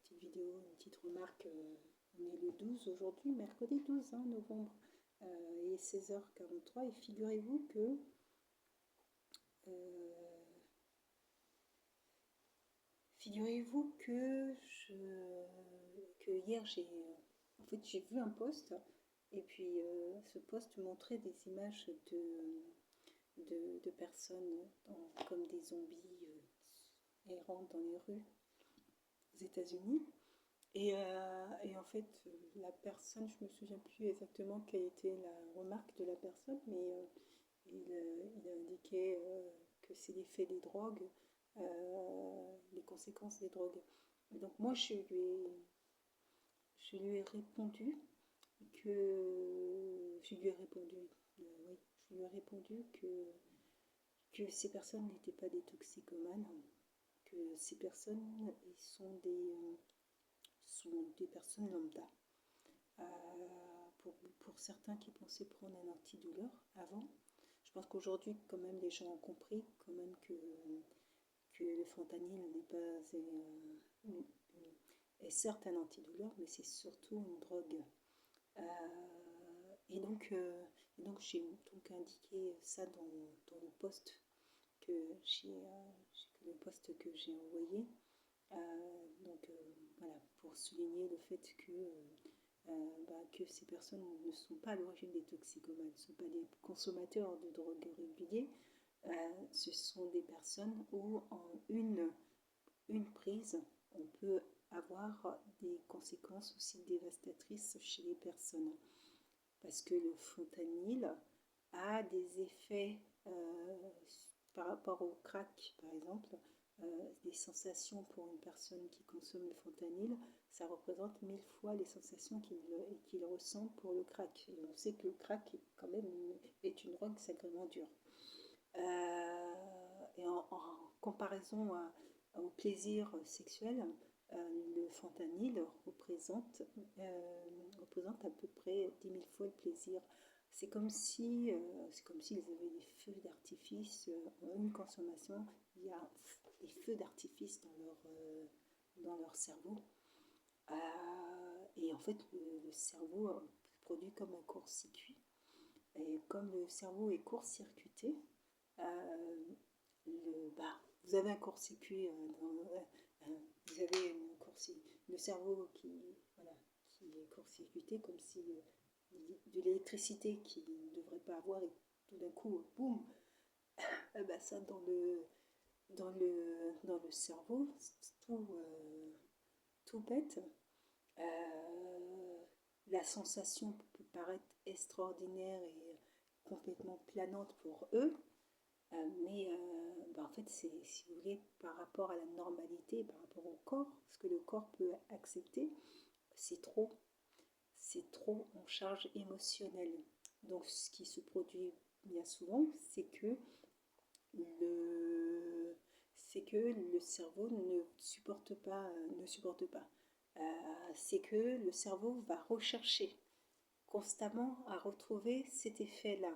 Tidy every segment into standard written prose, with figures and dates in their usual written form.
petite vidéo, une petite remarque. On est le 12 aujourd'hui, mercredi 12 novembre, il est 16h43 et euh, figurez-vous que hier j'ai vu un post et puis ce post montrait des images de personnes comme des zombies errant dans les rues aux États-Unis. Et en fait, la personne, je me souviens plus exactement quelle était la remarque de la personne, mais il indiquait que c'est l'effet des drogues, les conséquences des drogues. Et donc moi, je lui ai répondu je lui ai répondu, oui, je lui ai répondu que ces personnes n'étaient pas des toxicomanes, que ces personnes sont des personnes lambda. Euh, pour certains qui pensaient prendre un antidouleur avant, je pense qu'aujourd'hui, quand même, les gens ont compris quand même que le fentanyl n'est pas est certes un antidouleur, mais c'est surtout une drogue. Euh, et donc j'ai donc indiqué ça dans le post que le post que j'ai envoyé. Voilà, pour souligner le fait que ces personnes ne sont pas à l'origine des toxicomanes, ne sont pas des consommateurs de drogue réguliers. Ce sont des personnes où en une prise, on peut avoir des conséquences aussi dévastatrices chez les personnes. Parce que le fentanyl a des effets par rapport au crack, par exemple, des sensations pour une personne qui consomme le fentanyl, ça représente 1000 fois les sensations qu'il ressent pour le crack. Et on sait que le crack quand même est une drogue sacrément dure. Et en comparaison au plaisir sexuel, le fentanyl représente à peu près 10 000 fois le plaisir. C'est comme s'ils avaient des feux d'artifice, en une consommation, il y a des feux d'artifice dans leur cerveau. Et en fait, le cerveau produit comme un court-circuit. Et comme le cerveau est court-circuité, euh, vous avez un court-circuit, vous avez le cerveau voilà, qui est court-circuité, comme si de l'électricité qui ne devrait pas avoir, et tout d'un coup, boum, ça dans le cerveau, tout pète. La sensation peut paraître extraordinaire et complètement planante pour eux, mais en fait, si vous voulez, par rapport à la normalité, par rapport au corps, ce que le corps peut accepter, c'est trop. C'est trop en charge émotionnelle. Donc, ce qui se produit bien souvent, le, c'est que le cerveau ne supporte pas. C'est que le cerveau va rechercher constamment à retrouver cet effet-là.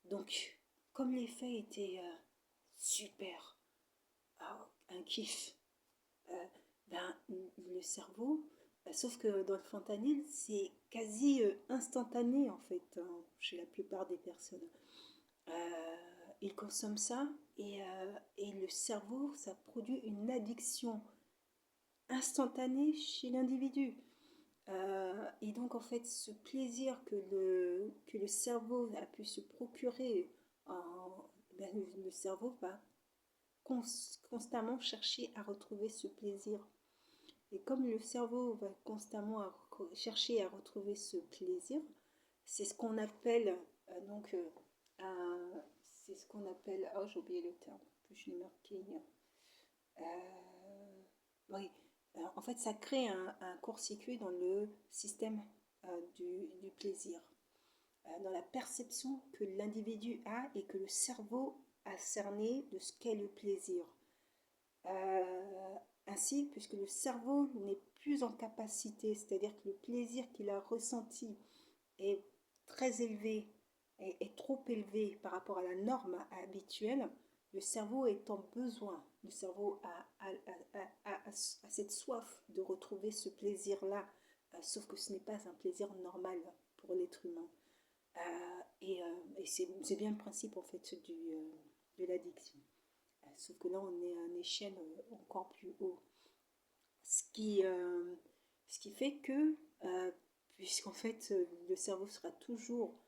Donc, comme l'effet était super, un kiff, le cerveau, sauf que dans le fentanyl, c'est quasi instantané en fait, chez la plupart des personnes. Ils consomment ça et le cerveau, ça produit une addiction instantanée chez l'individu. Et donc en fait, ce plaisir que le cerveau a pu se procurer, le cerveau va constamment chercher à retrouver ce plaisir. Et comme le cerveau va constamment chercher à retrouver ce plaisir, c'est ce qu'on appelle, c'est ce qu'on appelle, oh j'ai oublié le terme, je l'ai marqué. Oui, en fait ça crée un court-circuit dans le système du plaisir, dans la perception que l'individu a et que le cerveau a cerné de ce qu'est le plaisir. Ainsi, puisque le cerveau n'est plus en capacité, c'est-à-dire que le plaisir qu'il a ressenti est très élevé, est trop élevé par rapport à la norme habituelle, le cerveau est en besoin. Le cerveau a cette soif de retrouver ce plaisir-là, sauf que ce n'est pas un plaisir normal pour l'être humain. Et c'est bien le principe en fait de l'addiction. Sauf que là, on est à une échelle encore plus haut. Ce qui, euh, Ce qui fait que, puisqu'en fait, le cerveau sera toujours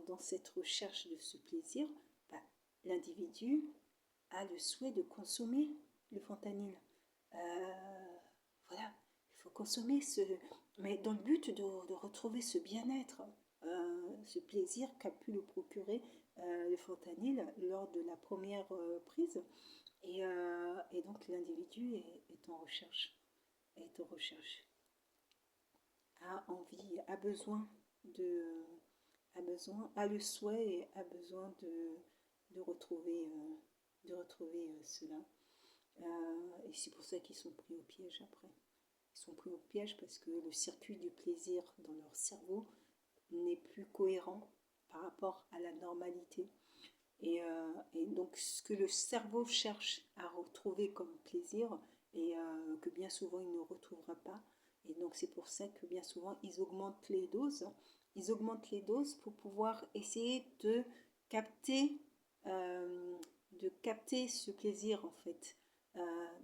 dans cette recherche de ce plaisir, bah, l'individu a le souhait de consommer le fentanyl. Voilà, il faut consommer mais dans le but de retrouver ce bien-être, ce plaisir qu'a pu le procurer le fentanyl lors de la première prise. Et donc l'individu est en recherche, est en recherche, a envie, a le souhait et a besoin de retrouver cela. Et c'est pour ça qu'ils sont pris au piège après. Ils sont pris au piège parce que le circuit du plaisir dans leur cerveau n'est plus cohérent par rapport à la normalité. Et donc ce que le cerveau cherche à retrouver comme plaisir et que bien souvent il ne retrouvera pas. Et donc c'est pour ça que bien souvent ils augmentent les doses. Ils augmentent les doses pour pouvoir essayer capter, de capter ce plaisir en fait.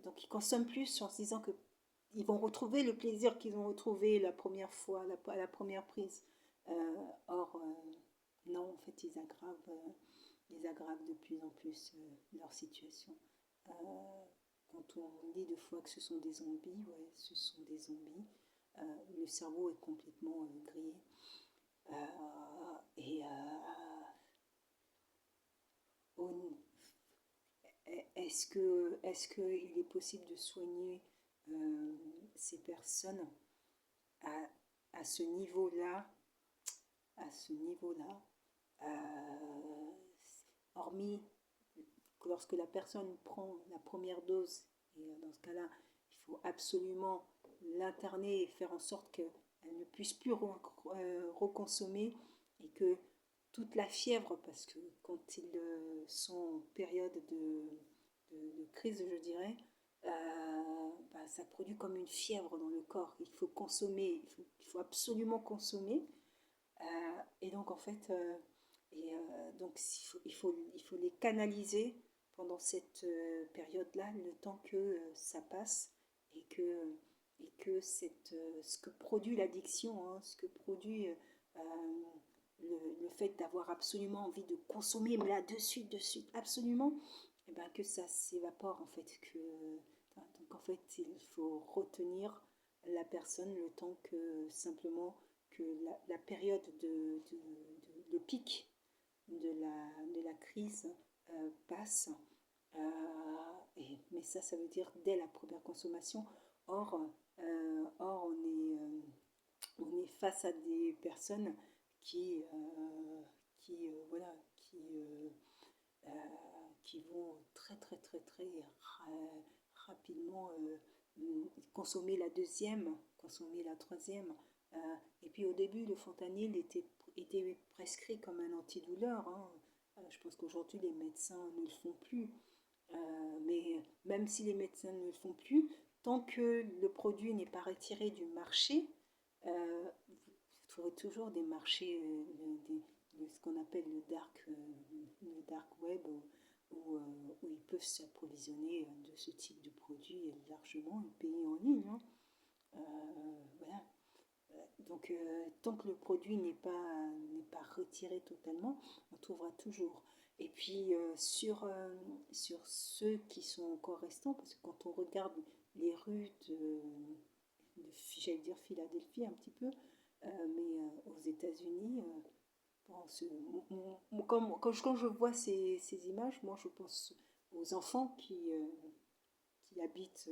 Donc ils consomment plus en se disant que ils vont retrouver le plaisir qu'ils ont retrouvé la première fois, à la première prise. Or, non, en fait, ils aggravent de plus en plus leur situation. Euh, Quand on dit deux fois que ce sont des zombies, ouais, ce sont des zombies. Le cerveau est complètement grillé. Et on- est-ce qu'il est possible de soigner euh, ces personnes à, à ce niveau-là, à ce niveau-là, euh, hormis que lorsque la personne prend la première dose, et dans ce cas-là, il faut absolument l'interner et faire en sorte qu'elle ne puisse plus reconsommer et que toute la fièvre, parce que quand ils sont en période de crise, je dirais, bah, ça produit comme une fièvre dans le corps. Il faut consommer, il faut absolument consommer. Et donc en fait, donc il faut les canaliser pendant cette période-là, le temps que ça passe et ce que produit l'addiction, hein, ce que produit le fait d'avoir absolument envie de consommer, mais là de suite, absolument, et ben que ça s'évapore en fait. Donc en fait, il faut retenir la personne le temps que simplement que la période le pic de la crise passe. Mais ça veut dire dès la première consommation. Or, on est face à des personnes voilà, euh, qui vont très rapidement consommer la deuxième, consommer la troisième. Et puis au début, le fentanyl était prescrit comme un antidouleur, hein. Je pense qu'aujourd'hui, les médecins ne le font plus. Mais même si les médecins ne le font plus, tant que le produit n'est pas retiré du marché, vous trouverez toujours des marchés, ce qu'on appelle le dark web, où ils peuvent s'approvisionner de ce type de produits largement et payer en ligne, hein. Voilà. Donc, tant que le produit n'est pas retiré totalement, on trouvera toujours. Et puis, sur ceux qui sont encore restants, parce que quand on regarde les rues j'allais dire Philadelphie un petit peu, mais aux États-Unis, quand je vois ces images, moi je pense aux enfants qui habitent,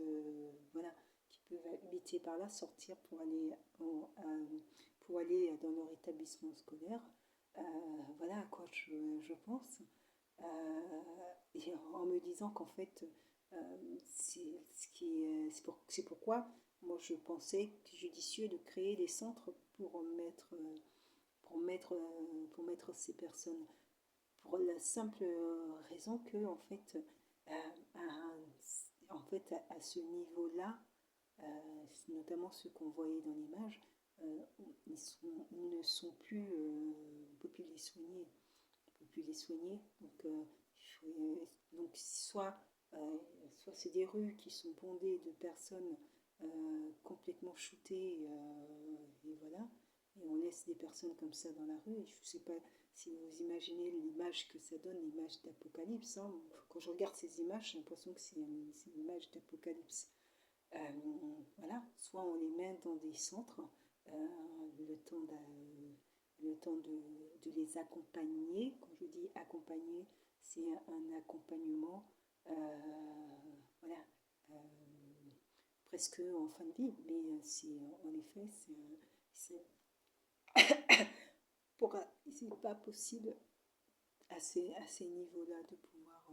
voilà, qui peuvent habiter par là, sortir pour aller dans leur établissement scolaire. Voilà à quoi je pense. Et en me disant qu'en fait, c'est pourquoi moi je pensais judicieux de créer des centres pour mettre ces personnes. Pour la simple raison que, en fait, à ce niveau-là, ce notamment ceux qu'on voyait dans l'image, ils ne sont plus, on ne peut plus les soigner. On peut plus les soigner. Donc soit c'est des rues qui sont bondées de personnes complètement shootées, et voilà, et on laisse des personnes comme ça dans la rue. Et je ne sais pas si vous imaginez l'image que ça donne, l'image d'apocalypse. Hein. Quand je regarde ces images, j'ai l'impression que c'est une image d'apocalypse. Euh, voilà, soit on les met dans des centres, euh, le temps de les accompagner. Quand je dis accompagner, c'est un accompagnement, voilà, euh, presque en fin de vie, mais c'est en effet, c'est pas possible à ces niveaux-là de pouvoir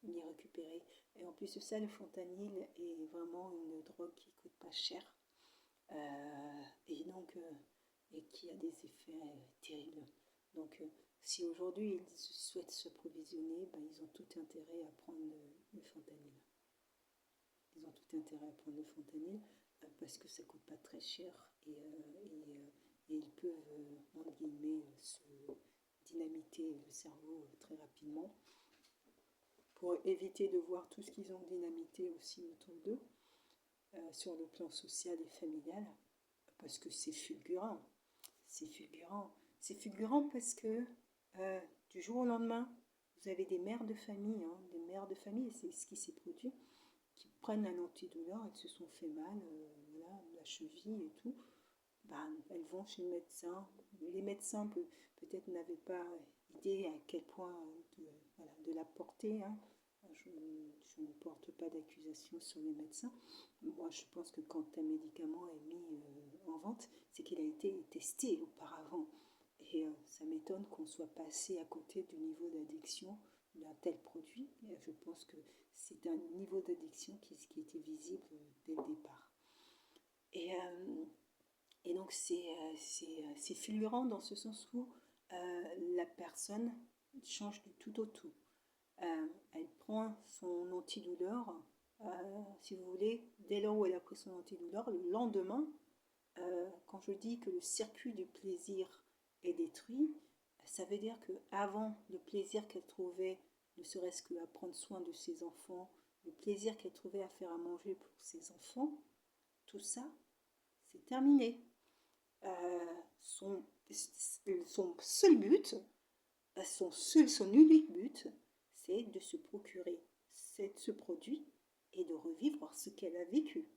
les récupérer. Et en plus de ça, le fentanyl est vraiment une drogue qui coûte pas cher, et donc et qui a des effets terribles. Donc si aujourd'hui ils souhaitent se provisionner, ben, ils ont tout intérêt à prendre le fentanyl. Ils ont tout intérêt à prendre le fentanyl parce que ça coûte pas très cher, et ils peuvent, entre guillemets, se dynamiter le cerveau très rapidement pour éviter de voir tout ce qu'ils ont dynamité aussi autour d'eux, sur le plan social et familial, parce que c'est fulgurant. C'est fulgurant. C'est fulgurant parce que du jour au lendemain, vous avez des mères de famille, hein, des mères de famille, c'est ce qui s'est produit, qui prennent un antidouleur, elles se sont fait mal, voilà, la cheville et tout, ben, elles vont chez le médecin. Les médecins peut-être n'avaient pas idée à quel point voilà, de la portée. Hein. Je ne porte pas d'accusation sur les médecins. Moi, je pense que quand un médicament est mis en vente, c'est qu'il a été testé auparavant. Et ça m'étonne qu'on soit passé à côté du niveau d'addiction d'un tel produit. Et je pense que c'est un niveau d'addiction qui était visible dès le départ. Et donc c'est fulgurant dans ce sens où la personne change du tout au tout. Elle prend son antidouleur, si vous voulez, dès lors où elle a pris son antidouleur, le lendemain, quand je dis que le circuit du plaisir est détruit, ça veut dire qu'avant, le plaisir qu'elle trouvait, ne serait-ce qu'à prendre soin de ses enfants, le plaisir qu'elle trouvait à faire à manger pour ses enfants, tout ça, c'est terminé. Son seul but, son unique but, c'est de se procurer ce produit et de revivre ce qu'elle a vécu.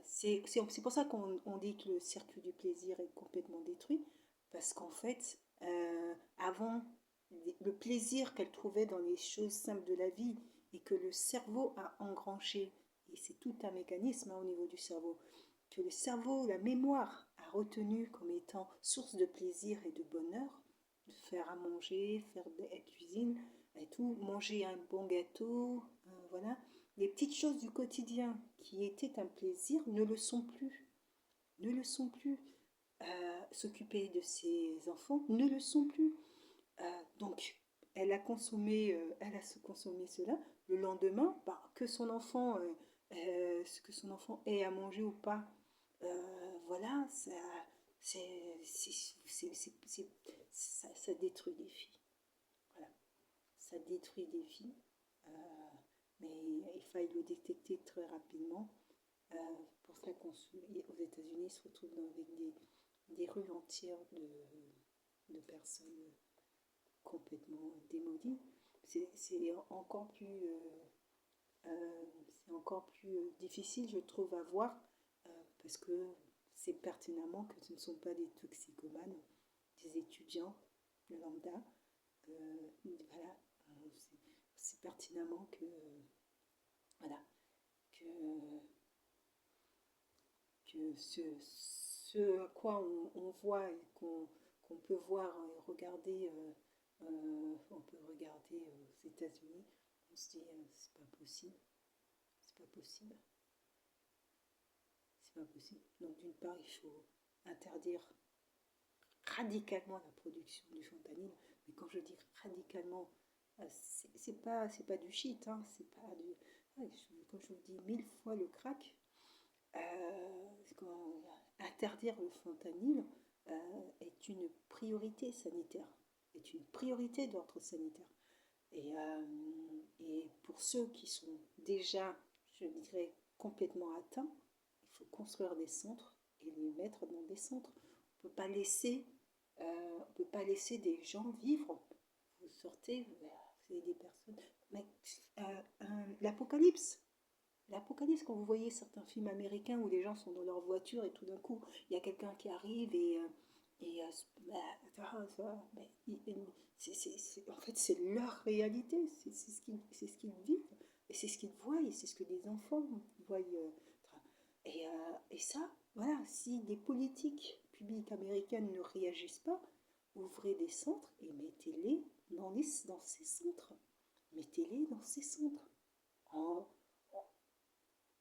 C'est pour ça qu'on dit que le circuit du plaisir est complètement détruit, parce qu'en fait, avant, le plaisir qu'elle trouvait dans les choses simples de la vie et que le cerveau a engrangé, et c'est tout un mécanisme, hein, au niveau du cerveau, que le cerveau, la mémoire a retenu comme étant source de plaisir et de bonheur, de faire à manger, faire de la cuisine et tout, manger un bon gâteau, voilà. Les petites choses du quotidien qui étaient un plaisir ne le sont plus. Ne le sont plus. S'occuper de ses enfants ne le sont plus. Donc, elle a consommé cela. Le lendemain, bah, que son enfant ait à manger ou pas, voilà, ça détruit des vies. Voilà, ça détruit des vies. Mais il faille le détecter très rapidement. Pour ça qu'aux États-Unis, ils se retrouvent avec des rues entières de personnes complètement démolies. C'est encore plus difficile, je trouve, à voir, parce que c'est pertinemment que ce ne sont pas des toxicomanes, des étudiants lambda. Voilà, c'est pertinemment que voilà, que ce à quoi on voit et qu'on peut voir et regarder, on peut regarder aux États-Unis, on se dit c'est pas possible, c'est pas possible, c'est pas possible. Donc d'une part, il faut interdire radicalement la production du fentanyl, mais quand je dis radicalement, c'est pas du shit, hein, c'est pas du, comme je vous dis 1000 fois le crack. interdire le fentanyl est une priorité sanitaire, est une priorité d'ordre sanitaire. Et pour ceux qui sont déjà, je dirais, complètement atteints, il faut construire des centres et les mettre dans des centres. On ne peut pas laisser, des gens vivre. Vous sortez, vous avez des personnes. Mais l'apocalypse, L'apocalypse, quand vous voyez certains films américains où les gens sont dans leur voiture et tout d'un coup, il y a quelqu'un qui arrive et en fait, c'est leur réalité, c'est ce qu'ils vivent, et c'est ce qu'ils voient, et c'est ce que les enfants voient. Et ça, voilà, si des politiques publiques américaines ne réagissent pas, ouvrez des centres et mettez-les dans ces centres. Mettez-les dans ces centres. En,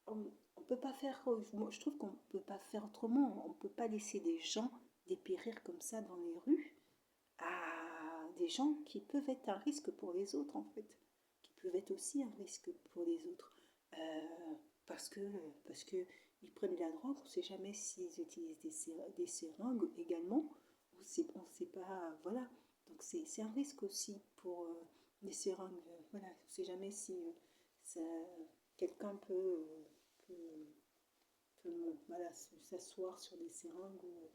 on peut pas faire, moi, je trouve qu'on ne peut pas faire autrement. On ne peut pas laisser des gens dépérir comme ça dans les rues à des gens qui peuvent être un risque pour les autres, en fait, qui peuvent être aussi un risque pour les autres. Parce que, parce que ils prennent de la drogue, on ne sait jamais s'ils utilisent des seringues également, on sait pas, voilà. Donc c'est un risque aussi pour les seringues, voilà, on ne sait jamais si ça, quelqu'un peut, voilà, s'asseoir sur des seringues ou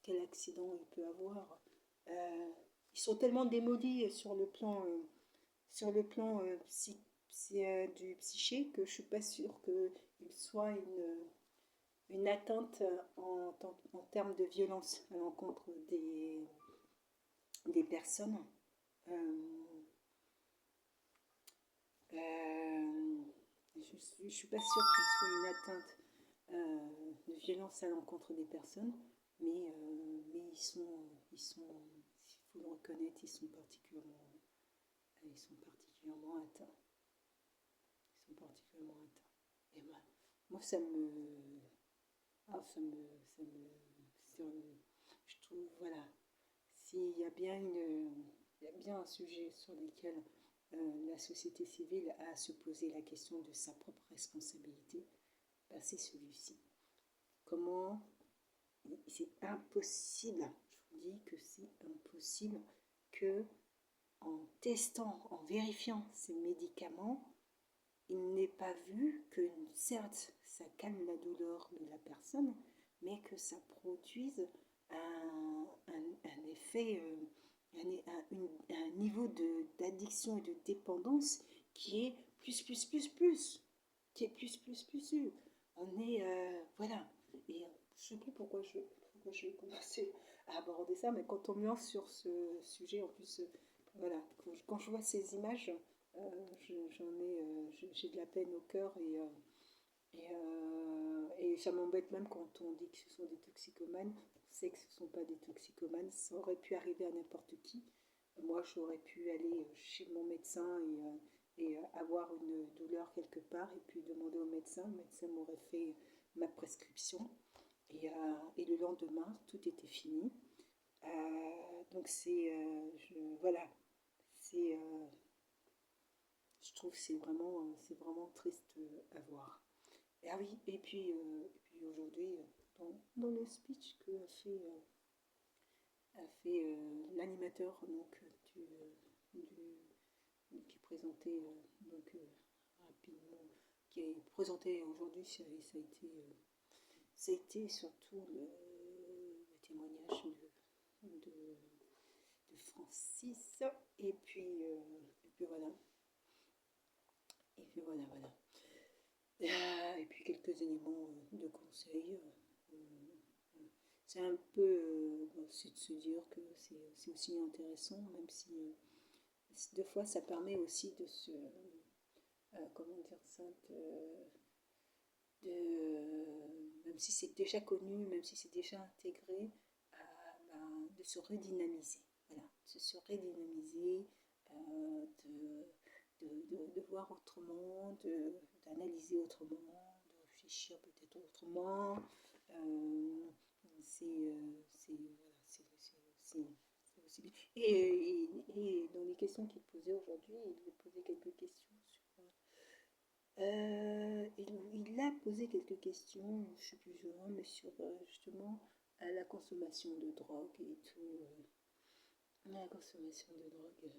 quel accident il peut avoir. Euh, Ils sont tellement démodis sur le plan du psyché que je suis pas sûre qu'il soit une atteinte en termes de violence à l'encontre des personnes. Euh, euh, je ne suis pas sûre qu'il soit une atteinte de violence à l'encontre des personnes, mais il faut le reconnaître, ils sont particulièrement atteints. Ils sont particulièrement atteints. Et moi, je trouve, voilà, s'il y a bien il y a bien un sujet sur lequel la société civile a à se poser la question de sa propre responsabilité, ben c'est celui-ci. Comment c'est impossible, je vous dis que c'est impossible que en testant, en vérifiant ces médicaments, il n'est pas vu que certes ça calme la douleur de la personne, mais que ça produise un effet, un niveau d'addiction et de dépendance qui est plus, qui est plus. On est, voilà. Et je sais plus pourquoi j'ai commencé à aborder ça, mais quand on me lance sur ce sujet, en plus, voilà, quand je vois ces images, j'ai de la peine au cœur et ça m'embête même quand on dit que ce sont des toxicomanes. On sait que ce ne sont pas des toxicomanes, ça aurait pu arriver à n'importe qui. Moi, j'aurais pu aller chez mon médecin et avoir une douleur quelque part et puis demander au médecin. Le médecin m'aurait fait ma prescription et le lendemain, tout était fini. Donc voilà, c'est, je trouve que c'est vraiment triste à voir. Et, ah oui, et puis aujourd'hui, dans le speech que a fait l'animateur qui présentait rapidement, qui est présenté aujourd'hui, ça a été surtout le témoignage de Francis, et puis voilà. Et puis voilà. Et puis quelques éléments de conseils. C'est un peu, c'est de se dire que c'est aussi intéressant, même si deux fois ça permet aussi de se, comment dire ça, même si c'est déjà connu, même si c'est déjà intégré, de se redynamiser. Voilà, de se redynamiser, de voir autrement, d'analyser autrement, de réfléchir peut-être autrement. C'est aussi bien. Et dans les questions qu'il posait aujourd'hui, il posait quelques questions Il a posé quelques questions, je ne sais plus vraiment, mais sur justement la consommation de drogue et tout. La consommation de drogue,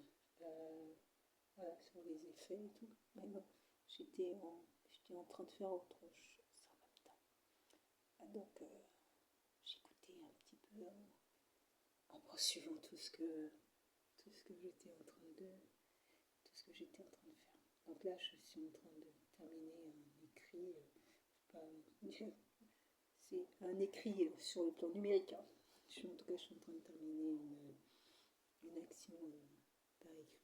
voilà, sur les effets et tout. Mais bon, j'étais en train de faire autre chose en même temps. Donc, j'écoutais un petit peu en poursuivant tout ce que j'étais en train de, tout ce que j'étais en train de faire. Donc là, je suis en train de terminer un écrit. C'est un écrit sur le plan numérique. Hein. En tout cas, je suis en train de terminer une action par écrit.